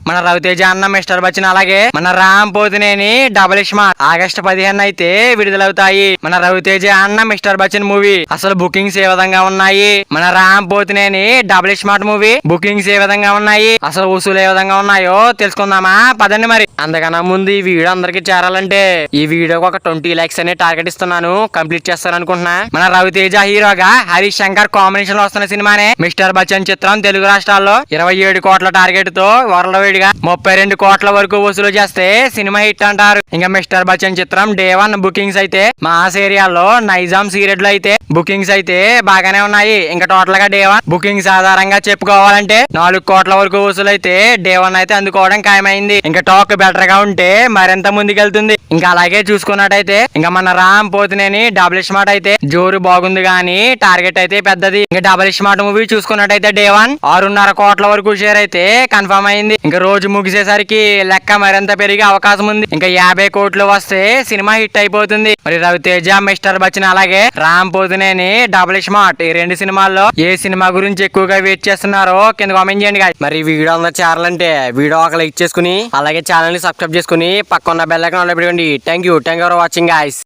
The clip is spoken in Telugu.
మన రవితేజ అన్న మిస్టర్ బచ్చన్ అలాగే మన Ram Pothineni double smart August 15 అయితే విడుదలవుతాయి. మన రవితేజ అన్న మిస్టర్ బచ్చన్ మూవీ అసలు బుకింగ్స్ ఏ విధంగా ఉన్నాయి, మన Ram Pothineni double smart movie bookings ఏ విధంగా ఉన్నాయి, అసలు వసూలు ఏ విధంగా ఉన్నాయో తెలుసుకుందామా పదండి. మరి అంతకన్నా ముందు ఈ వీడియో అందరికి చేరాలంటే ఈ వీడియోకి ఒక 20 లైక్స్ అనే టార్గెట్ ఇస్తున్నాను, కంప్లీట్ చేస్తాను అనుకుంటున్నా. మన రవితేజ హీరోగా హరీష్ శంకర్ కాంబినేషన్ లో వస్తున్న సినిమానే మిస్టర్ బచ్చన్ చిత్రం తెలుగు రాష్ట్రాల్లో 27 కోట్ల టార్గెట్ తో వరల్డ్ వైడ్ గా 32 కోట్ల వరకు వసూలు చేస్తే సినిమా హిట్ అంటారు. ఇంకా మిస్టర్ బచ్చన్ చిత్రం డే 1 బుకింగ్స్ అయితే మాస్ ఏరియాలో నైజాం సీరియడ్ లో అయితే బుకింగ్స్ అయితే బాగానే ఉన్నాయి. ఇంకా టోటల్ గా డే 1 బుకింగ్స్ ఆధారంగా చెప్పుకోవాలంటే 4 కోట్ల వరకు వసూలు అయితే డే 1 అయితే అందుకోవడం ఖాయమైంది. ఇంకా టాక్ బెటర్ గా ఉంటే మరింత ముందుకెళ్తుంది. ఇంకా అలాగే చూసుకున్నట్టయితే ఇంకా మన రామ్ పోతినేని డబుల్ స్మార్ట్ అయితే జోరు బాగుంది కానీ టార్గెట్ అయితే పెద్దది. ఇంకా డబుల్ స్మార్ట్ మూవీ చూసుకున్నట్టయితే డే 1 6.5 కోట్ల వరకు షేర్ అయితే కన్ఫర్మ్ అయింది. ఇంకా రోజు ముగిసేసరికి లెక్క మరింత పెరిగే అవకాశం ఉంది. ఇంకా 50 కోట్లు వస్తే సినిమా హిట్ అయిపోతుంది. మరి రవితేజ మిస్టర్ బచ్చన్ అలాగే రామ్ పోతినేని డబుల్ స్మార్ట్ ఈ 2 సినిమాల్లో ఏ సినిమా గురించి ఎక్కువగా వెయిట్ చేస్తున్నారో కింద కామెంట్ చేయండి guys. మరి వీడియో అందరూ చేరాలంటే వీడియో ఒక లైక్ చేసుకుని అలాగే ఛానల్ ని సబ్స్క్రైబ్ చేసుకుని పక్కన బెల్ ఐకాన్ ఆన్ లో పెట్టుకోండి. Thank you for watching guys.